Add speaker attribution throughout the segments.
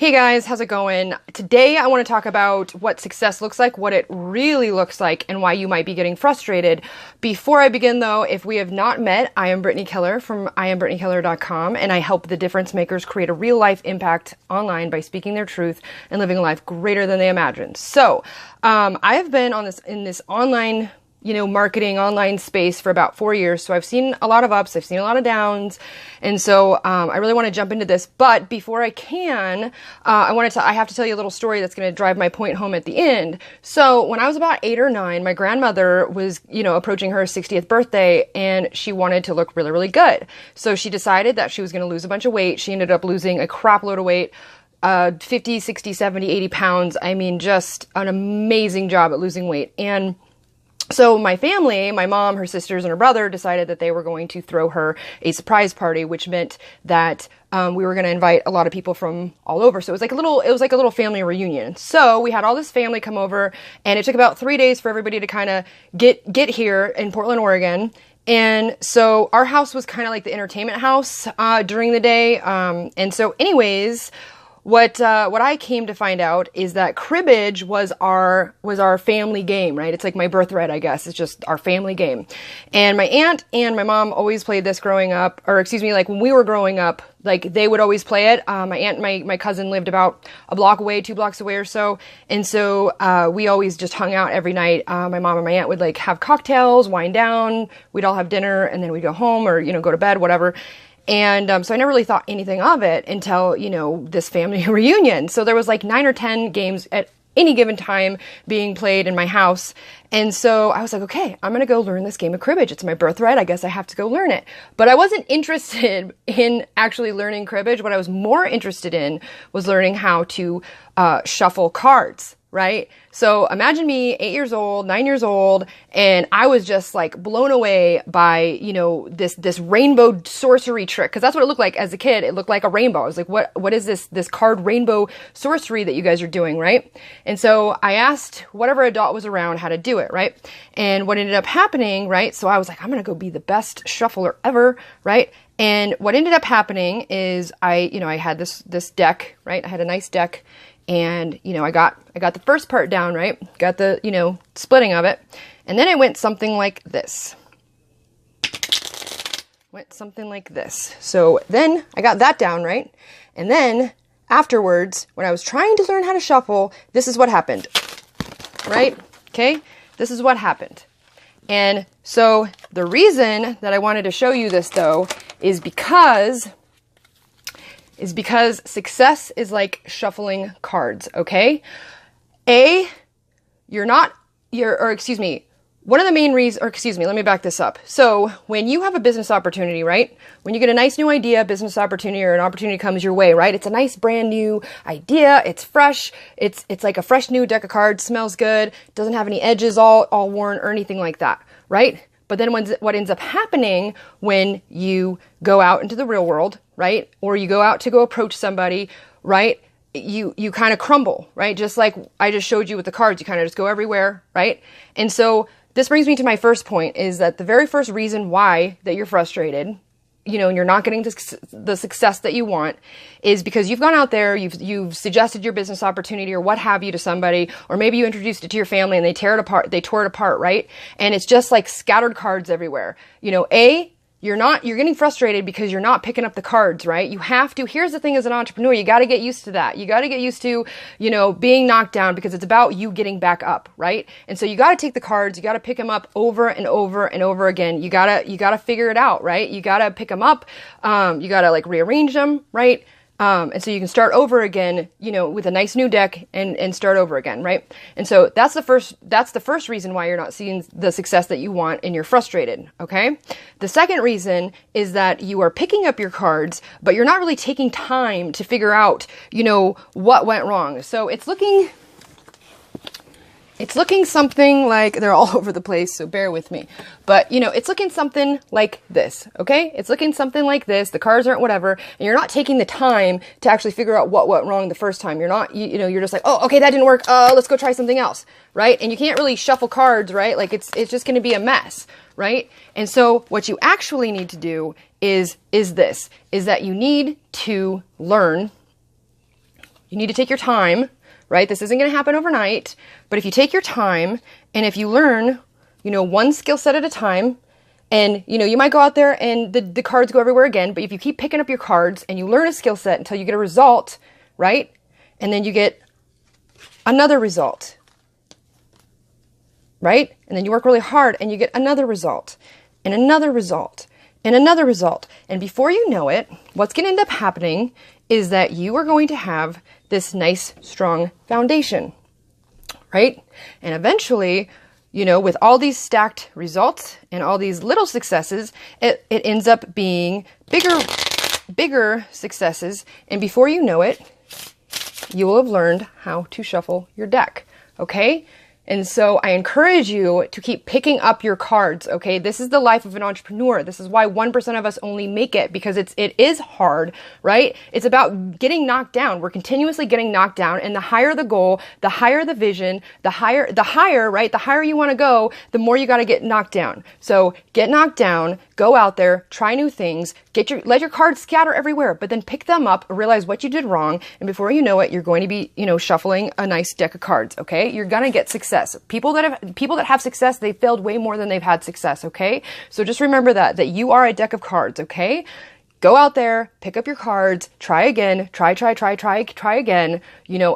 Speaker 1: Hey guys, how's it going? Today I want to talk about what success looks like, what it really looks like, and why you might be getting frustrated. Before I begin though, if we have not met, I am Brittany Keller from IamBrittanyKeller.com, and I help the difference makers create a real life impact online by speaking their truth and living a life greater than they imagined. So, I have been in this online marketing online space for about 4 years. So I've seen a lot of ups, I've seen a lot of downs. And so, I really want to jump into this, but before I can, I have to tell you a little story that's going to drive my point home at the end. So when I was about 8 or 9, my grandmother was, approaching her 60th birthday and she wanted to look really, really good. So she decided that she was going to lose a bunch of weight. She ended up losing a crap load of weight. 50, 60, 70, 80 pounds. I mean, just an amazing job at losing weight. And so my family, my mom, her sisters, and her brother decided that they were going to throw her a surprise party, which meant that we were going to invite a lot of people from all over. So it was like a little family reunion. So we had all this family come over, and it took about 3 days for everybody to kind of get here in Portland, Oregon. And so our house was kind of like the entertainment house during the day. And so anyways, what I came to find out is that cribbage was our family game, right? It's like my birthright, I guess. It's just our family game. And my aunt and my mom always played this growing up, like when we were growing up, like they would always play it. My aunt and my cousin lived about a block away, 2 blocks away or so. And so, we always just hung out every night. My mom and my aunt would like have cocktails, wind down. We'd all have dinner and then we'd go home or, go to bed, whatever. And so I never really thought anything of it until, this family reunion. So there was like 9 or 10 games at any given time being played in my house. And so I was like, okay, I'm going to go learn this game of cribbage. It's my birthright. I guess I have to go learn it. But I wasn't interested in actually learning cribbage. What I was more interested in was learning how to shuffle cards. Right? So imagine me 8 years old, 9 years old, and I was just like blown away by, this rainbow sorcery trick. Cause that's what it looked like as a kid. It looked like a rainbow. I was like, what is this card rainbow sorcery that you guys are doing? Right? And so I asked whatever adult was around how to do it. Right? And what ended up happening, right? So I was like, I'm going to go be the best shuffler ever. Right? And what ended up happening is I had this deck, right? I had a nice deck. And, I got the first part down, right? Got the, splitting of it. And then it went something like this. So then I got that down, right? And then afterwards, when I was trying to learn how to shuffle, this is what happened, right? Okay. This is what happened. And so the reason that I wanted to show you this though, is because success is like shuffling cards, okay? One of the main reasons, let me back this up. So when you have a business opportunity, right? When you get a nice new idea, business opportunity, or an opportunity comes your way, right? It's a nice brand new idea. It's fresh. It's like a fresh new deck of cards, smells good, doesn't have any edges all worn or anything like that, right? But then what ends up happening when you go out into the real world, right? Or you go out to go approach somebody, right? You kind of crumble, right? Just like I just showed you with the cards, you kind of just go everywhere, right? And so this brings me to my first point, is that the very first reason why that you're frustrated, and you're not getting the success that you want, is because you've gone out there, you've suggested your business opportunity or what have you to somebody, or maybe you introduced it to your family and they tore it apart, right? And it's just like scattered cards everywhere. You're getting frustrated because you're not picking up the cards, right? You have to. Here's the thing, as an entrepreneur, you got to get used to that. You got to get used to, being knocked down, because it's about you getting back up, right? And so you got to take the cards, you got to pick them up over and over and over again. You got to figure it out, right? You got to pick them up. You got to like rearrange them, right? And so you can start over again, with a nice new deck and start over again, right? And so that's the first reason why you're not seeing the success that you want and you're frustrated, okay? The second reason is that you are picking up your cards, but you're not really taking time to figure out, what went wrong. So it's looking something like, they're all over the place, so bear with me. But, it's looking something like this, okay? It's looking something like this. The cards aren't whatever, and you're not taking the time to actually figure out what went wrong the first time. You're not, you're just like, oh, okay, that didn't work. Let's go try something else, right? And you can't really shuffle cards, right? Like it's just going to be a mess, right? And so what you actually need to do is that you need to learn You need to take your time, right? This isn't going to happen overnight, but if you take your time and if you learn, one skill set at a time, and, you might go out there and the cards go everywhere again, but if you keep picking up your cards and you learn a skill set until you get a result, right? And then you get another result, right? And then you work really hard and you get another result and another result and another result. And before you know it, what's going to end up happening is that you are going to have this nice, strong foundation, right? And eventually, with all these stacked results and all these little successes, it ends up being bigger successes. And before you know it, you will have learned how to shuffle your deck, okay? And so I encourage you to keep picking up your cards, okay? This is the life of an entrepreneur. This is why 1% of us only make it, because it is hard, right? It's about getting knocked down. We're continuously getting knocked down, and the higher the goal, the higher the vision, the higher, right? The higher you want to go, the more you got to get knocked down. So get knocked down, go out there, try new things, let your cards scatter everywhere, but then pick them up, realize what you did wrong, and before you know it, you're going to be, shuffling a nice deck of cards, okay? You're going to get success. People that have success, they failed way more than they've had success, okay? So just remember that you are a deck of cards, okay? Go out there, pick up your cards, try again, try again,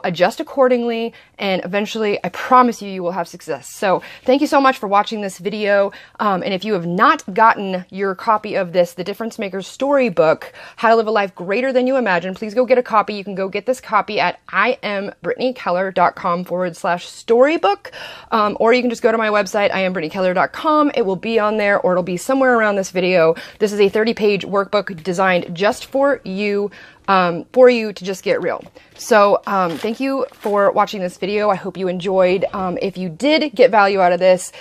Speaker 1: adjust accordingly, and eventually, I promise you, you will have success. So thank you so much for watching this video. And if you have not gotten your copy of this, The Difference Maker's Storybook, How to Live a Life Greater Than You Imagine, please go get a copy. You can go get this copy at iambrittanykeller.com/storybook. Or you can just go to my website, iambrittanykeller.com. It will be on there, or it'll be somewhere around this video. This is a 30-page workbook designed just for you to just get real. So thank you for watching this video. I hope you enjoyed. If you did get value out of this,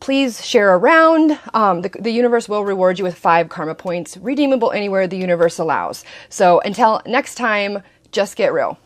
Speaker 1: please share around. The universe will reward you with 5 karma points, redeemable anywhere the universe allows. So until next time, just get real.